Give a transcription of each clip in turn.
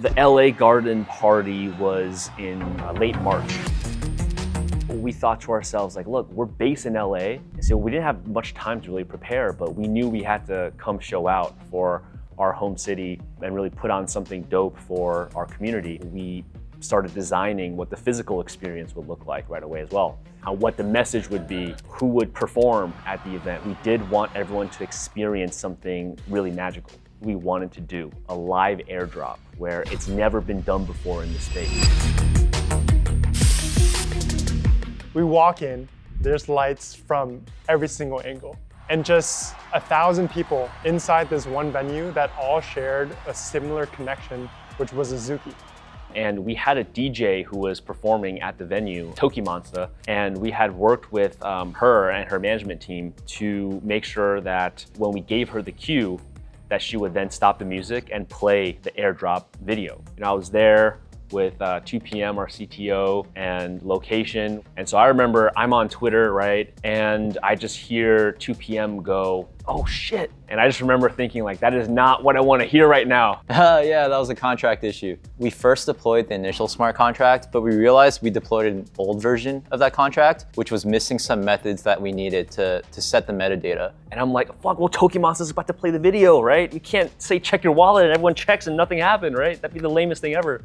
The LA Garden party was in late March. We thought to ourselves, like, look, we're based in LA, so we didn't have much time to really prepare, but we knew we had to come show out for our home city and really put on something dope for our community. We started designing what the physical experience would look like right away as well. What the message would be, who would perform at the event. We did want everyone to experience something really magical. We wanted to do a live airdrop where it's never been done before in the space. We walk in, there's lights from every single angle, and just 1,000 people inside this one venue that all shared a similar connection, which was Azuki. And we had a DJ who was performing at the venue, Tokimonsta, and we had worked with her and her management team to make sure that when we gave her the cue, that she would then stop the music and play the airdrop video. And I was there with 2PM, our CTO, and location. And so I remember I'm on Twitter, right? And I just hear 2PM go, oh shit. And I just remember thinking, like, that is not what I want to hear right now. Yeah, that was a contract issue. We first deployed the initial smart contract, but we realized we deployed an old version of that contract, which was missing some methods that we needed to set the metadata. And I'm like, fuck, well, Tokimonsta's about to play the video, right? You can't say check your wallet and everyone checks and nothing happened, right? That'd be the lamest thing ever.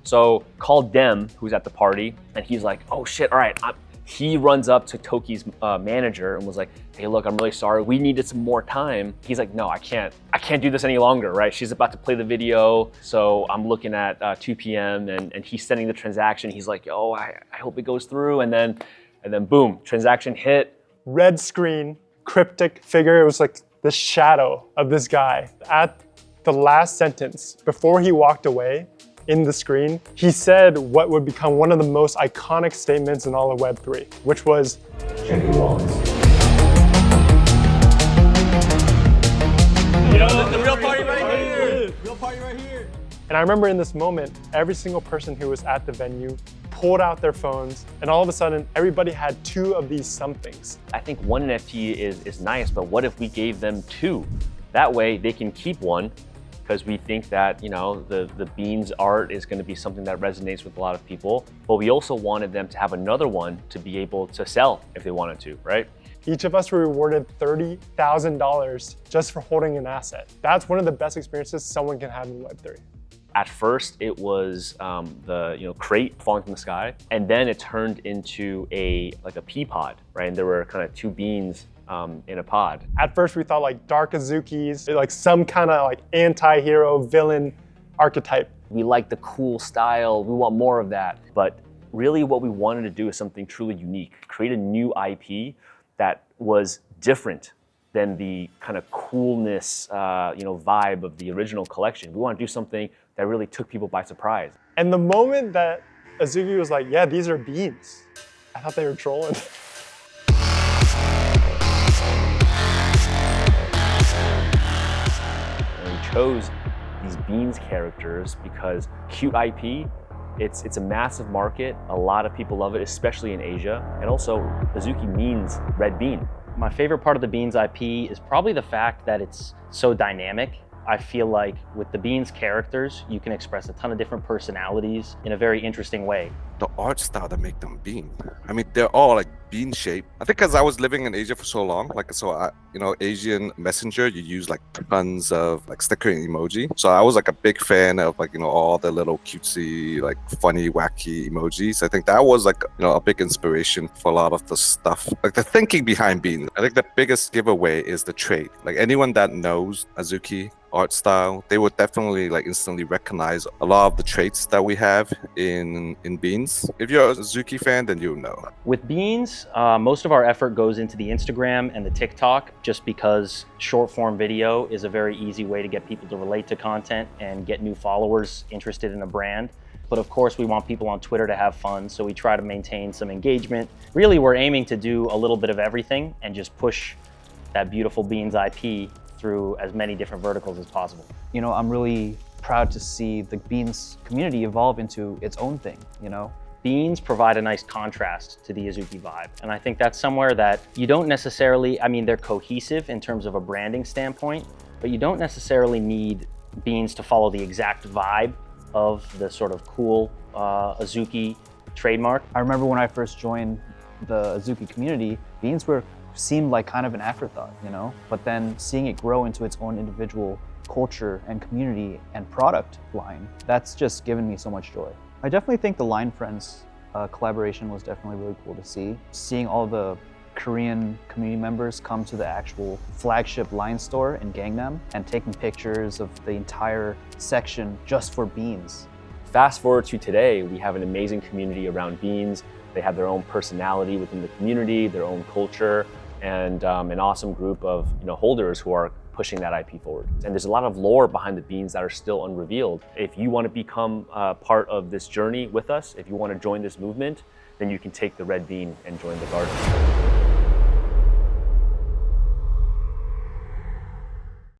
So called Dem, who's at the party, and he's like, oh shit, all right. He runs up to Toki's manager and was like, hey, look, I'm really sorry. We needed some more time. He's like, no, I can't do this any longer, right? She's about to play the video. So I'm looking at 2PM and he's sending the transaction. He's like, oh, I hope it goes through. And then boom, transaction hit. Red screen, cryptic figure. It was like the shadow of this guy. At the last sentence, before he walked away, in the screen, he said what would become one of the most iconic statements in all of Web3, which was, check your wallets. The real party right here. Real party right here. And I remember in this moment, every single person who was at the venue pulled out their phones, and all of a sudden, everybody had 2 of these somethings. I think one NFT is nice, but what if we gave them 2? That way they can keep one, because we think that, you know, the Beanz art is going to be something that resonates with a lot of people. But we also wanted them to have another one to be able to sell if they wanted to, right? Each of us were rewarded $30,000 just for holding an asset. That's one of the best experiences someone can have in Web3. At first, it was the crate falling from the sky, and then it turned into a pea pod, right? And there were kind of 2 beans in a pod. At first we thought like dark Azukis, like some kind of like anti-hero villain archetype. We like the cool style, we want more of that. But really what we wanted to do is something truly unique, create a new IP that was different than the kind of coolness vibe of the original collection. We want to do something that really took people by surprise. And the moment that Azuki was like, yeah, these are beans, I thought they were trolling. Chose these Beanz characters because cute IP, it's a massive market. A lot of people love it, especially in Asia. And also, Azuki means red bean. My favorite part of the Beanz IP is probably the fact that it's so dynamic. I feel like with the Beanz characters, you can express a ton of different personalities in a very interesting way. The art style that make them bean. I mean, they're all like bean shaped. I think because I was living in Asia for so long, Asian Messenger, you use like tons of like sticker and emoji. So I was like a big fan of all the little cutesy, like funny, wacky emojis. I think that was like, a big inspiration for a lot of the stuff, like the thinking behind bean. I think the biggest giveaway is the trade. Like anyone that knows Azuki art style, they would definitely like instantly recognize a lot of the traits that we have in Beanz. If you're a Azuki fan, then you'll know. With Beanz, most of our effort goes into the Instagram and the TikTok, just because short form video is a very easy way to get people to relate to content and get new followers interested in a brand. But of course, we want people on Twitter to have fun, so we try to maintain some engagement. Really, we're aiming to do a little bit of everything and just push that beautiful Beanz IP through as many different verticals as possible. You know, I'm really proud to see the Beanz community evolve into its own thing, Beanz provide a nice contrast to the Azuki vibe. And I think that's somewhere that you don't necessarily, they're cohesive in terms of a branding standpoint, but you don't necessarily need Beanz to follow the exact vibe of the sort of cool Azuki trademark. I remember when I first joined the Azuki community, Beanz seemed like kind of an afterthought, you know? But then seeing it grow into its own individual culture and community and product line, that's just given me so much joy. I definitely think the Line Friends collaboration was definitely really cool to see. Seeing all the Korean community members come to the actual flagship line store in Gangnam and taking pictures of the entire section just for Beanz. Fast forward to today, we have an amazing community around Beanz. They have their own personality within the community, their own culture, and an awesome group of holders who are pushing that IP forward. And there's a lot of lore behind the Beanz that are still unrevealed. If you want to become part of this journey with us, if you want to join this movement, then you can take the red bean and join the garden.